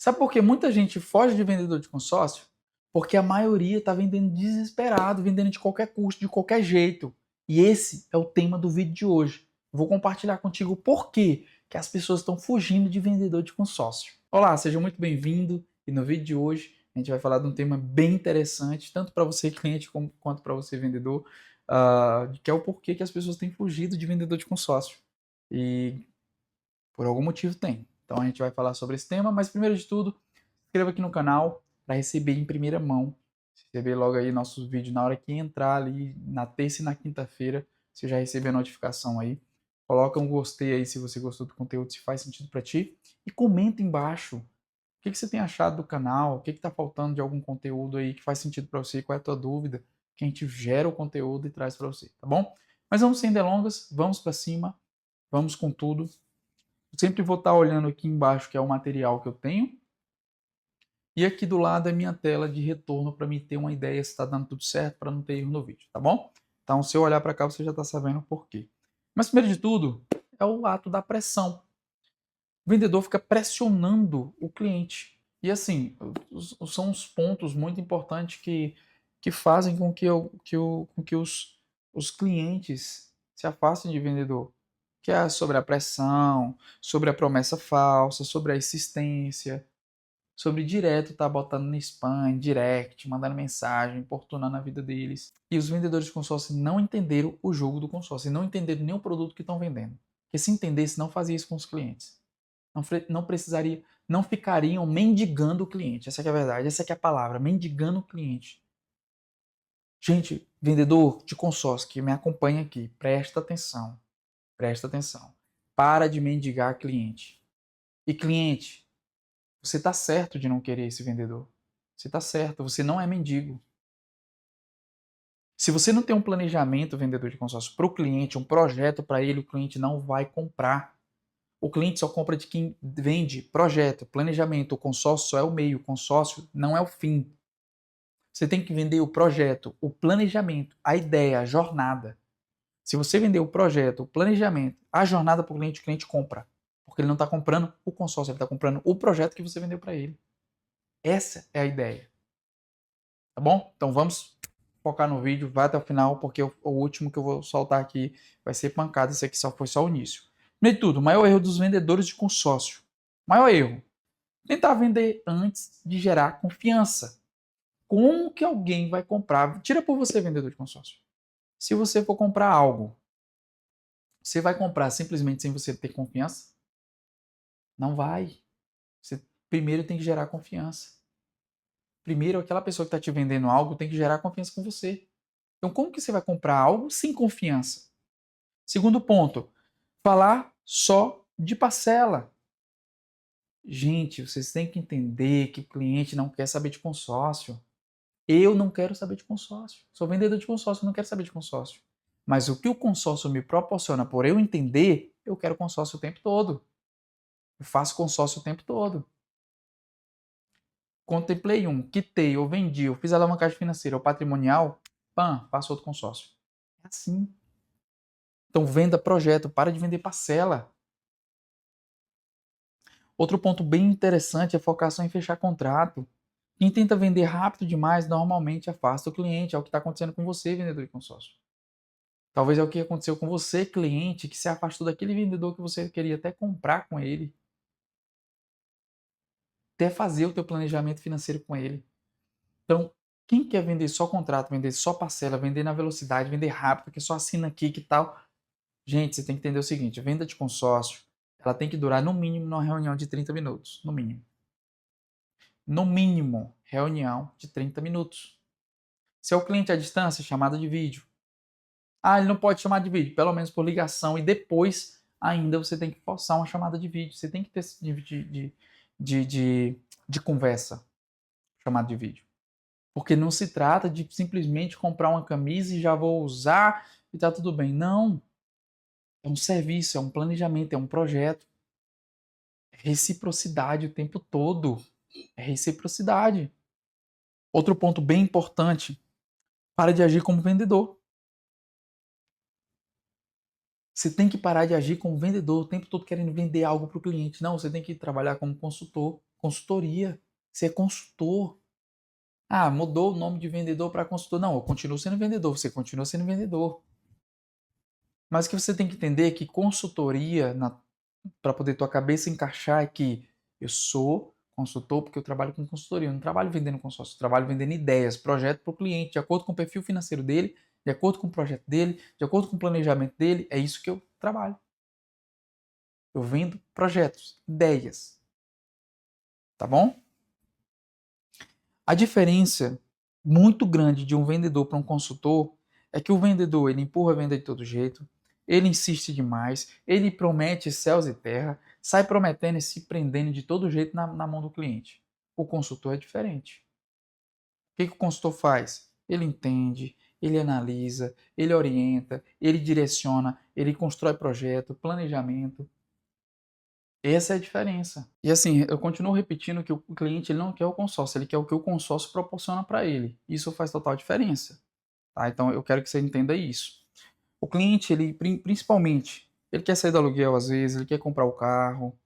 Sabe por que muita gente foge de vendedor de consórcio? Porque a maioria está vendendo desesperado, vendendo de qualquer custo, de qualquer jeito. E esse é o tema do vídeo de hoje. Vou compartilhar contigo o porquê que as pessoas estão fugindo de vendedor de consórcio. Olá, seja muito bem-vindo. E no vídeo de hoje a gente vai falar de um tema bem interessante, tanto para você cliente quanto para você vendedor, que é o porquê que as pessoas têm fugido de vendedor de consórcio. E por algum motivo tem. Então a gente vai falar sobre esse tema, mas primeiro de tudo, se inscreva aqui no canal para receber em primeira mão, receber logo aí nossos vídeos na hora que entrar ali na terça e na quinta-feira, você já receber a notificação aí. Coloca um gostei aí se você gostou do conteúdo, se faz sentido para ti, e comenta embaixo o que você tem achado do canal, o que está faltando de algum conteúdo aí que faz sentido para você, qual é a tua dúvida, que a gente gera o conteúdo e traz para você, tá bom? Mas vamos sem delongas, vamos para cima, vamos com tudo. Eu sempre vou estar olhando aqui embaixo, que é o material que eu tenho. E aqui do lado é minha tela de retorno para me ter uma ideia se está dando tudo certo, para não ter erro no vídeo, tá bom? Então, se eu olhar para cá, você já está sabendo o porquê. Mas, primeiro de tudo, é o ato da pressão. O vendedor fica pressionando o cliente. E, assim, são os pontos muito importantes que fazem com que os clientes se afastem de vendedor, que é sobre a pressão, sobre a promessa falsa, sobre a insistência, sobre direto tá botando no spam, direct, mandando mensagem, importunando a vida deles. E os vendedores de consórcio não entenderam o jogo do consórcio, não entenderam nem o produto que estão vendendo. Porque se entendesse, não fazia isso com os clientes. Não precisaria, não ficariam mendigando o cliente. Essa é a verdade, essa é a palavra, mendigando o cliente. Gente, vendedor de consórcio que me acompanha aqui, presta atenção. Presta atenção. Para de mendigar cliente. E cliente, você está certo de não querer esse vendedor. Você está certo, você não é mendigo. Se você não tem um planejamento, vendedor de consórcio, para o cliente, um projeto para ele, o cliente não vai comprar. O cliente só compra de quem vende projeto, planejamento. O consórcio só é o meio, o consórcio não é o fim. Você tem que vender o projeto, o planejamento, a ideia, a jornada. Se você vender o projeto, o planejamento, a jornada para o cliente compra. Porque ele não está comprando o consórcio, ele está comprando o projeto que você vendeu para ele. Essa é a ideia. Tá bom? Então vamos focar no vídeo, vai até o final, porque o último que eu vou soltar aqui vai ser pancada. Esse aqui foi só o início. Primeiro de tudo, o maior erro dos vendedores de consórcio. Maior erro. Tentar vender antes de gerar confiança. Como que alguém vai comprar? Tira por você, vendedor de consórcio. Se você for comprar algo, você vai comprar simplesmente sem você ter confiança? Não vai. Você primeiro tem que gerar confiança. Primeiro, aquela pessoa que está te vendendo algo tem que gerar confiança com você. Então, como que você vai comprar algo sem confiança? Segundo ponto, falar só de parcela. Gente, vocês têm que entender que o cliente não quer saber de consórcio. Eu não quero saber de consórcio. Sou vendedor de consórcio, não quero saber de consórcio. Mas o que o consórcio me proporciona por eu entender, eu quero consórcio o tempo todo. Eu faço consórcio o tempo todo. Contemplei um, quitei, ou vendi, ou fiz alavancagem financeira ou patrimonial, pam, faço outro consórcio. É assim. Então venda projeto, para de vender parcela. Outro ponto bem interessante é focar só em fechar contrato. Quem tenta vender rápido demais normalmente afasta o cliente. É o que está acontecendo com você, vendedor de consórcio. Talvez é o que aconteceu com você, cliente, que se afastou daquele vendedor que você queria até comprar com ele. Até fazer o teu planejamento financeiro com ele. Então, quem quer vender só contrato, vender só parcela, vender na velocidade, vender rápido, que só assina aqui, que tal? Gente, você tem que entender o seguinte, a venda de consórcio, ela tem que durar no mínimo uma reunião de 30 minutos, no mínimo. No mínimo, reunião de 30 minutos. Se é o cliente à distância, chamada de vídeo. Ah, ele não pode chamar de vídeo, pelo menos por ligação, e depois ainda você tem que forçar uma chamada de vídeo. Você tem que ter esse de conversa, chamada de vídeo. Porque não se trata de simplesmente comprar uma camisa e já vou usar e tá tudo bem. Não. É um serviço, é um planejamento, é um projeto. É reciprocidade o tempo todo. É reciprocidade. Outro ponto bem importante, para de agir como vendedor. Você tem que parar de agir como vendedor o tempo todo querendo vender algo para o cliente. Não, você tem que trabalhar como consultor, Consultoria. Você é consultor. Ah, mudou o nome de vendedor para consultor. Não, eu continuo sendo vendedor, você continua sendo vendedor. Mas o que você tem que entender é que consultoria, para poder tua cabeça encaixar, é que eu sou consultor porque eu trabalho com consultoria. Eu não trabalho vendendo consórcio, eu trabalho vendendo ideias, projeto para o cliente, de acordo com o perfil financeiro dele, de acordo com o projeto dele, de acordo com o planejamento dele. É isso que eu trabalho. Eu vendo projetos, ideias. Tá bom? A diferença muito grande de um vendedor para um consultor é que o vendedor ele empurra a venda de todo jeito, ele insiste demais, ele promete céus e terra, sai prometendo e se prendendo de todo jeito na mão do cliente. O consultor é diferente. O que o consultor faz? Ele entende, ele analisa, ele orienta, ele direciona, ele constrói projeto, planejamento. Essa é a diferença. E assim, eu continuo repetindo que o cliente ele não quer o consórcio, ele quer o que o consórcio proporciona para ele. Isso faz total diferença. Tá? Então eu quero que você entenda isso. O cliente, ele principalmente, ele quer sair do aluguel às vezes, ele quer comprar o carro,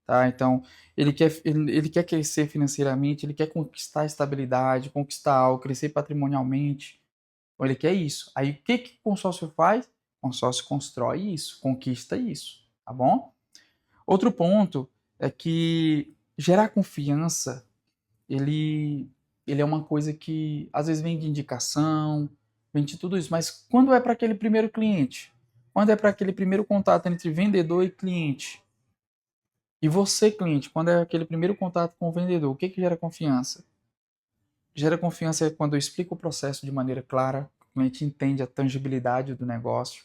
tá? Então ele quer crescer financeiramente, ele quer conquistar a estabilidade, conquistar algo, crescer patrimonialmente. Então ele quer isso. Aí o que o consórcio faz? O consórcio constrói isso, conquista isso, tá bom? Outro ponto é que gerar confiança, ele, ele é uma coisa que às vezes vem de indicação, vem de tudo isso, mas quando é para aquele primeiro cliente, quando é para aquele primeiro contato entre vendedor e cliente, e você, cliente, quando é aquele primeiro contato com o vendedor, o que gera confiança? Gera confiança é quando eu explico o processo de maneira clara, o cliente entende a tangibilidade do negócio,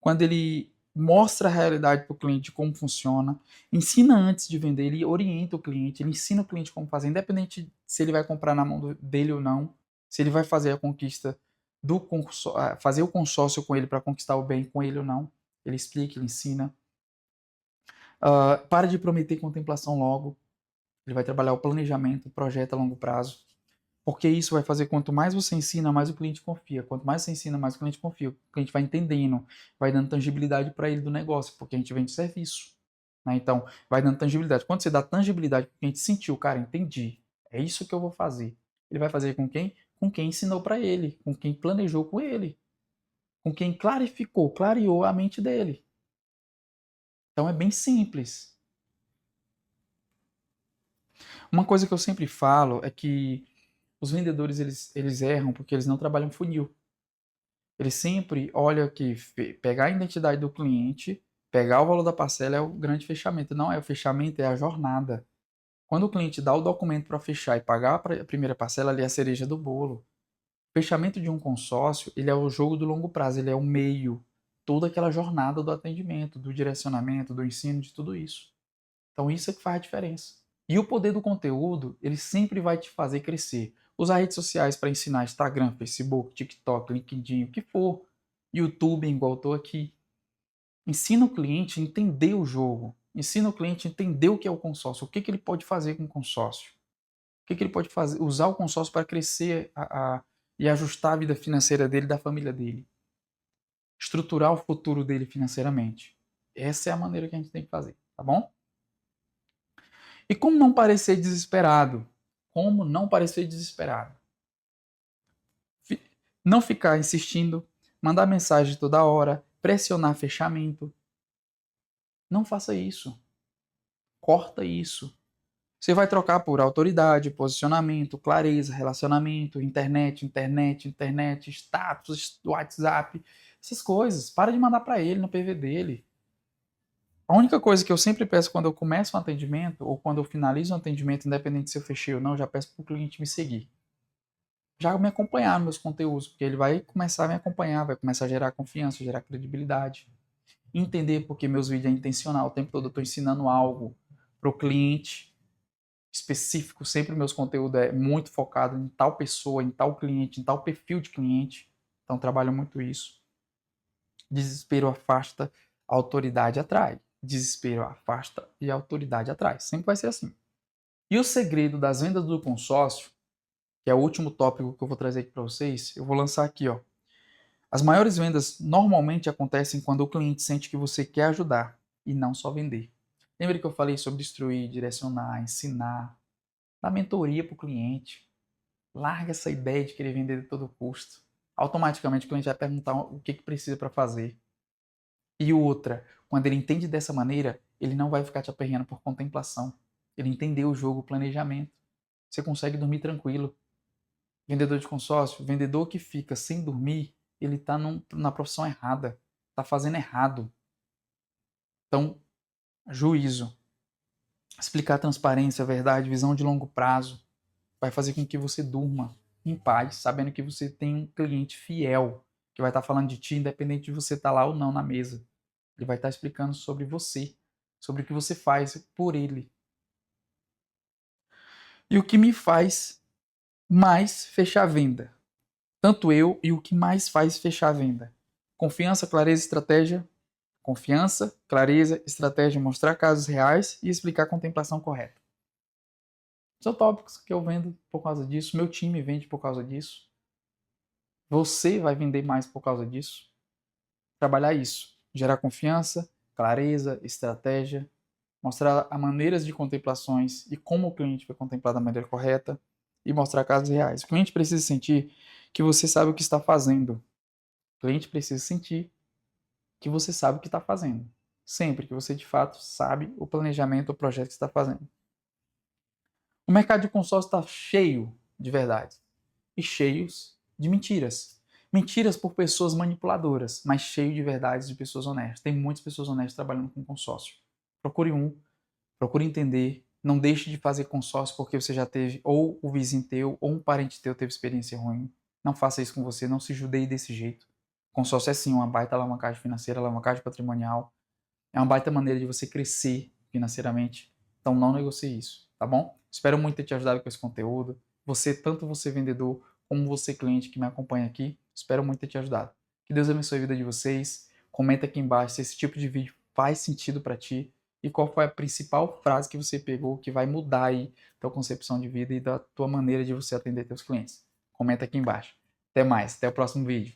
quando ele mostra a realidade para o cliente como funciona, ensina antes de vender, ele orienta o cliente, ele ensina o cliente como fazer, independente se ele vai comprar na mão dele ou não, se ele vai fazer a conquista do consórcio, fazer o consórcio com ele para conquistar o bem com ele ou não, ele explica, ele ensina. Para de prometer contemplação logo, ele vai trabalhar o planejamento, o projeto a longo prazo. Porque isso vai fazer quanto mais você ensina, mais o cliente confia. Quanto mais você ensina, mais o cliente confia. O cliente vai entendendo, vai dando tangibilidade para ele do negócio, porque a gente vende serviço. Né? Então, vai dando tangibilidade. Quando você dá tangibilidade, o cliente sentiu, cara, entendi. É isso que eu vou fazer. Ele vai fazer com quem? Com quem ensinou para ele, com quem planejou com ele, com quem clarificou, clareou a mente dele. Então é bem simples. Uma coisa que eu sempre falo é que os vendedores eles erram porque eles não trabalham funil. Ele sempre olha que pegar a identidade do cliente, pegar o valor da parcela é o grande fechamento. Não é o fechamento, é a jornada. Quando o cliente dá o documento para fechar e pagar a primeira parcela, ali é a cereja do bolo. O fechamento de um consórcio, ele é o jogo do longo prazo, ele é o meio, toda aquela jornada do atendimento, do direcionamento, do ensino, de tudo isso. Então isso é que faz a diferença. E o poder do conteúdo, ele sempre vai te fazer crescer. Usar redes sociais para ensinar Instagram, Facebook, TikTok, LinkedIn, o que for. YouTube, igual eu estou aqui. Ensina o cliente a entender o jogo. Ensina o cliente a entender o que é o consórcio. O que ele pode fazer com o consórcio. O que ele pode fazer, usar o consórcio para crescer e ajustar a vida financeira dele e da família dele. Estruturar o futuro dele financeiramente. Essa é a maneira que a gente tem que fazer, tá bom? E como não parecer desesperado? Como não parecer desesperado? Não ficar insistindo, mandar mensagem toda hora, pressionar fechamento. Não faça isso. Corta isso. Você vai trocar por autoridade, posicionamento, clareza, relacionamento, internet, status, WhatsApp, essas coisas. Para de mandar para ele no PV dele. A única coisa que eu sempre peço quando eu começo um atendimento ou quando eu finalizo um atendimento, independente se eu fechei ou não, eu já peço para o cliente me seguir. Já me acompanhar nos meus conteúdos, porque ele vai começar a me acompanhar, vai começar a gerar confiança, gerar credibilidade. Entender porque meus vídeos é intencional, o tempo todo eu estou ensinando algo para o cliente específico, sempre meus conteúdos é muito focado em tal pessoa, em tal cliente, em tal perfil de cliente. Então trabalho muito isso. Desespero afasta, autoridade atrai. Desespero afasta e autoridade atrai. Sempre vai ser assim. E o segredo das vendas do consórcio, que é o último tópico que eu vou trazer aqui para vocês, eu vou lançar aqui, ó. As maiores vendas normalmente acontecem quando o cliente sente que você quer ajudar e não só vender. Lembra que eu falei sobre instruir, direcionar, ensinar, dar mentoria para o cliente? Larga essa ideia de querer vender de todo custo. Automaticamente o cliente vai perguntar o que precisa para fazer. E outra, quando ele entende dessa maneira, ele não vai ficar te aperreando por contemplação. Ele entendeu o jogo, o planejamento. Você consegue dormir tranquilo. Vendedor de consórcio, vendedor que fica sem dormir, ele está na profissão errada. Está fazendo errado. Então, juízo. Explicar transparência, verdade, visão de longo prazo. Vai fazer com que você durma em paz, sabendo que você tem um cliente fiel, que vai estar falando de ti, independente de você estar lá ou não na mesa. Ele vai estar explicando sobre você, sobre o que você faz por ele. E o que me faz mais fechar a venda? Tanto eu e o que mais faz fechar a venda. Confiança, clareza, estratégia. Confiança, clareza, estratégia, mostrar casos reais e explicar a contemplação correta. São tópicos que eu vendo por causa disso, meu time vende por causa disso. Você vai vender mais por causa disso. Trabalhar isso, gerar confiança, clareza, estratégia, mostrar as maneiras de contemplações e como o cliente vai contemplar da maneira correta e mostrar casos reais. O cliente precisa sentir que você sabe o que está fazendo. O cliente precisa sentir que você sabe o que está fazendo. Sempre que você de fato sabe o planejamento, o projeto que está fazendo. O mercado de consórcio está cheio de verdades e cheios de mentiras. Mentiras por pessoas manipuladoras, mas cheio de verdades de pessoas honestas. Tem muitas pessoas honestas trabalhando com consórcio. Procure procure entender. Não deixe de fazer consórcio porque você já teve, ou o vizinho teu, ou um parente teu teve experiência ruim. Não faça isso com você, não se judeie desse jeito. Consórcio é sim uma baita alavancagem financeira, alavancagem patrimonial. É uma baita maneira de você crescer financeiramente. Então não negocie isso, tá bom? Espero muito ter te ajudado com esse conteúdo. Você, tanto você vendedor, como você cliente que me acompanha aqui, espero muito ter te ajudado. Que Deus abençoe a vida de vocês. Comenta aqui embaixo se esse tipo de vídeo faz sentido para ti e qual foi a principal frase que você pegou que vai mudar aí a tua concepção de vida e da tua maneira de você atender teus clientes. Comenta aqui embaixo. Até mais, até o próximo vídeo.